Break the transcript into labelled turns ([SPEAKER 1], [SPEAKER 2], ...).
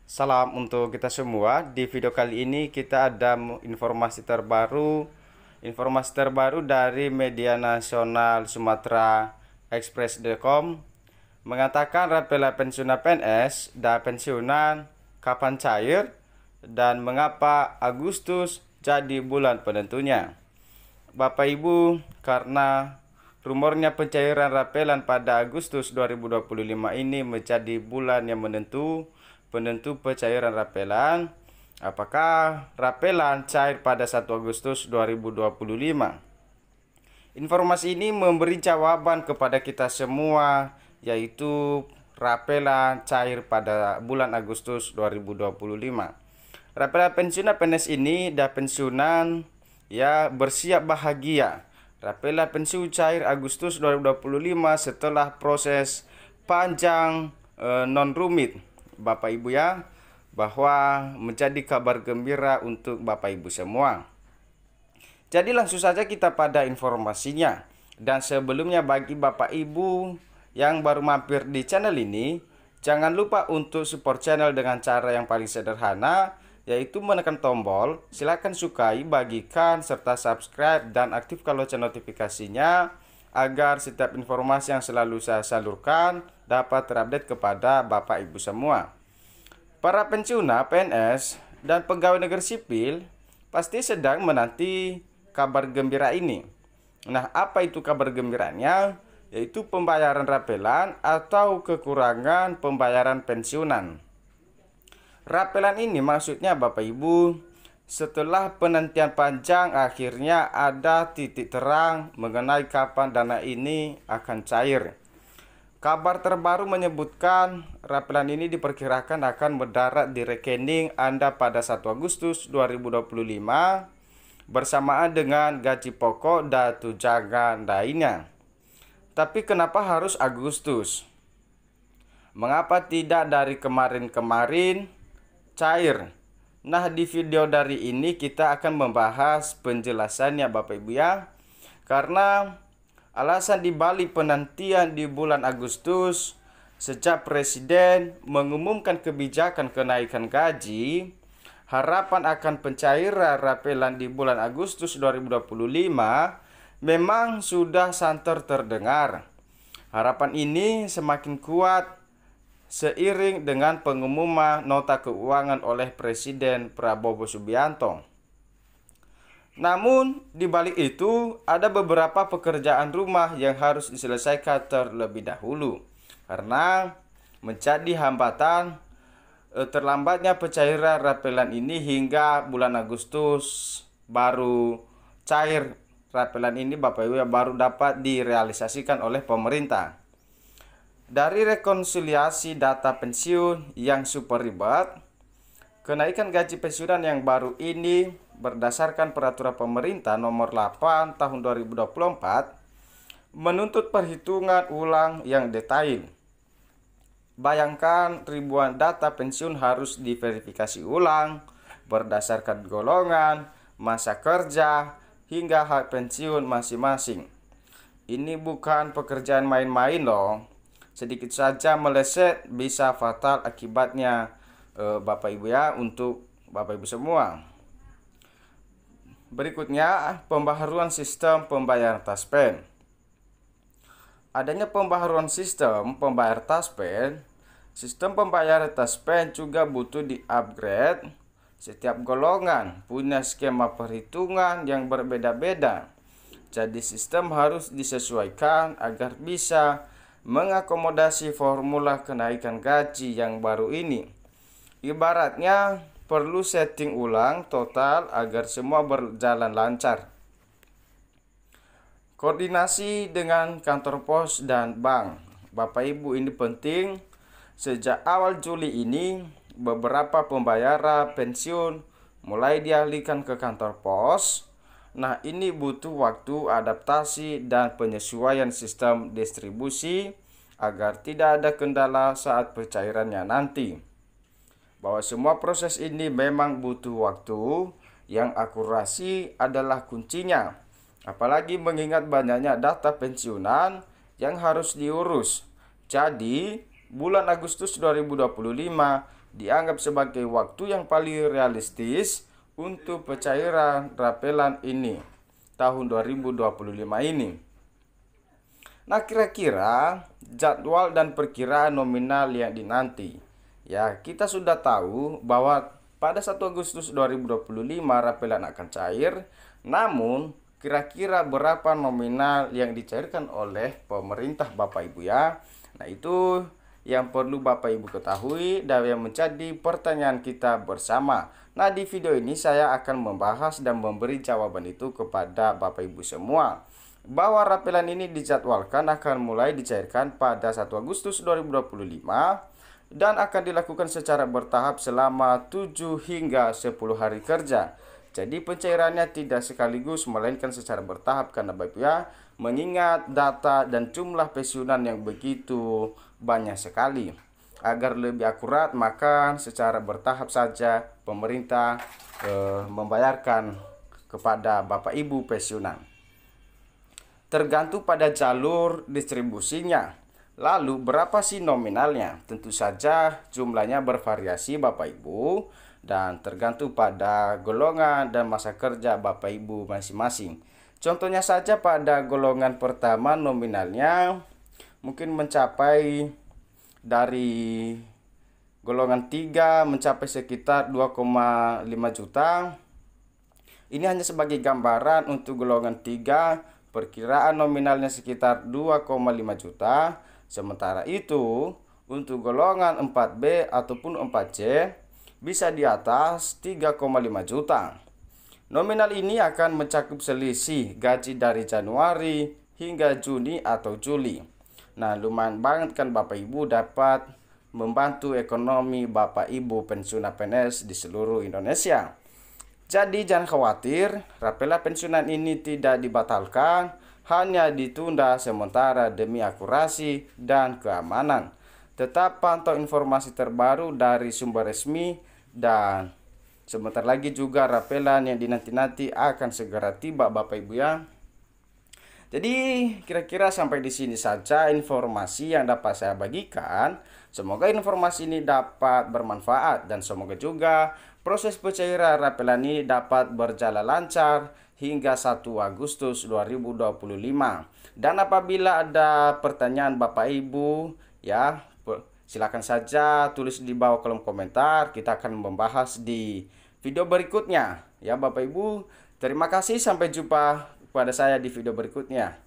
[SPEAKER 1] Salam untuk kita semua. Di video kali ini kita ada informasi terbaru dari media nasional Sumatera Express.com mengatakan rapelan pensiunan PNS dan pensiunan kapan cair dan mengapa Agustus jadi bulan penentunya. Bapak Ibu, karena rumornya pencairan rapelan pada Agustus 2025 ini menjadi bulan yang penentu pencairan rapelan. Apakah rapelan cair pada 1 Agustus 2025? Informasi ini memberi jawaban kepada kita semua, yaitu rapelan cair pada bulan Agustus 2025. Rapelan pensiunan PNS ini dan pensiunan bersiap bahagia. Rapelan pensiun cair Agustus 2025 setelah proses panjang non rumit, Bapak Ibu bahwa menjadi kabar gembira untuk Bapak Ibu semua. Jadi langsung saja kita pada informasinya. Dan sebelumnya bagi Bapak Ibu yang baru mampir di channel ini, jangan lupa untuk support channel dengan cara yang paling sederhana, yaitu menekan tombol, silakan sukai, bagikan, serta subscribe dan aktifkan lonceng notifikasinya agar setiap informasi yang selalu saya salurkan dapat terupdate kepada Bapak Ibu semua. Para pensiunan PNS dan pegawai negeri sipil pasti sedang menanti kabar gembira ini. Nah, apa itu kabar gembiranya? Yaitu pembayaran rapelan atau kekurangan pembayaran pensiunan. Rapelan ini maksudnya Bapak Ibu, setelah penantian panjang akhirnya ada titik terang mengenai kapan dana ini akan cair. Kabar terbaru menyebutkan rapelan ini diperkirakan akan mendarat di rekening Anda pada 1 Agustus 2025 bersamaan dengan gaji pokok dan tunjangan lainnya. Tapi kenapa harus Agustus? Mengapa tidak dari kemarin-kemarin cair? Nah, di video dari ini kita akan membahas penjelasannya Bapak Ibu karena alasan dibalik penantian di bulan Agustus sejak Presiden mengumumkan kebijakan kenaikan gaji, harapan akan pencairan rapelan di bulan Agustus 2025 memang sudah santer terdengar. Harapan ini semakin kuat seiring dengan pengumuman nota keuangan oleh Presiden Prabowo Subianto. Namun, di balik itu ada beberapa pekerjaan rumah yang harus diselesaikan terlebih dahulu karena menjadi hambatan terlambatnya pencairan rapelan ini hingga bulan Agustus baru cair. Rapelan ini Bapak Ibu baru dapat direalisasikan oleh pemerintah. Dari rekonsiliasi data pensiun yang super ribet, kenaikan gaji pensiunan yang baru ini berdasarkan peraturan pemerintah nomor 8 tahun 2024 menuntut perhitungan ulang yang detail. Bayangkan ribuan data pensiun harus diverifikasi ulang berdasarkan golongan, masa kerja, hingga hak pensiun masing-masing. Ini bukan pekerjaan main-main loh. Sedikit saja meleset bisa fatal akibatnya Bapak Ibu untuk Bapak Ibu semua. Berikutnya, pembaharuan sistem pembayaran taspen. Adanya pembaharuan sistem pembayar taspen, sistem pembayaran taspen juga butuh di-upgrade. Setiap golongan punya skema perhitungan yang berbeda-beda. Jadi sistem harus disesuaikan agar bisa mengakomodasi formula kenaikan gaji yang baru ini. Ibaratnya perlu setting ulang total agar semua berjalan lancar. Koordinasi dengan kantor pos dan bank. Bapak Ibu, ini penting. Sejak awal Juli ini beberapa pembayaran pensiun mulai dialihkan ke kantor pos. Nah, ini butuh waktu adaptasi dan penyesuaian sistem distribusi agar tidak ada kendala saat pencairannya nanti. Bahwa semua proses ini memang butuh waktu, yang akurasi adalah kuncinya. Apalagi mengingat banyaknya data pensiunan yang harus diurus. Jadi, bulan Agustus 2025 dianggap sebagai waktu yang paling realistis untuk pencairan rapelan ini tahun 2025 ini. Nah, kira-kira jadwal dan perkiraan nominal yang dinanti. Ya, kita sudah tahu bahwa pada 1 Agustus 2025 rapelan akan cair, namun kira-kira berapa nominal yang dicairkan oleh pemerintah Bapak Ibu ya. Nah, itu yang perlu Bapak Ibu ketahui dan yang menjadi pertanyaan kita bersama. Nah, di video ini saya akan membahas dan memberi jawaban itu kepada Bapak Ibu semua, bahwa rapelan ini dijadwalkan akan mulai dicairkan pada 1 Agustus 2025 dan akan dilakukan secara bertahap selama 7 hingga 10 hari kerja. Jadi pencairannya tidak sekaligus melainkan secara bertahap karena Bapak Ibu ya, mengingat data dan jumlah pensiunan yang begitu banyak sekali. Agar lebih akurat, maka secara bertahap saja pemerintah membayarkan kepada Bapak Ibu pensiunan. Tergantung pada jalur distribusinya. Lalu berapa sih nominalnya? Tentu saja jumlahnya bervariasi Bapak Ibu dan tergantung pada golongan dan masa kerja Bapak Ibu masing-masing. Contohnya saja pada golongan pertama nominalnya mungkin mencapai dari golongan 3 mencapai sekitar 2,5 juta. Ini hanya sebagai gambaran untuk golongan 3. Perkiraan nominalnya sekitar 2,5 juta. Sementara itu, untuk golongan 4B ataupun 4C bisa di atas 3,5 juta. Nominal ini akan mencakup selisih gaji dari Januari hingga Juni atau Juli. Nah, lumayan banget kan Bapak Ibu dapat membantu ekonomi Bapak Ibu pensiunan PNS di seluruh Indonesia. Jadi jangan khawatir, rapelan pensiunan ini tidak dibatalkan, hanya ditunda sementara demi akurasi dan keamanan. Tetap pantau informasi terbaru dari sumber resmi dan sebentar lagi juga rapelan yang dinanti-nanti akan segera tiba Bapak Ibu ya. Jadi kira-kira sampai di sini saja informasi yang dapat saya bagikan. Semoga informasi ini dapat bermanfaat dan semoga juga proses pencairan rapelan ini dapat berjalan lancar hingga 1 Agustus 2025. Dan apabila ada pertanyaan Bapak Ibu ya, silakan saja tulis di bawah kolom komentar. Kita akan membahas di video berikutnya ya Bapak Ibu. Terima kasih, sampai jumpa kepada saya di video berikutnya.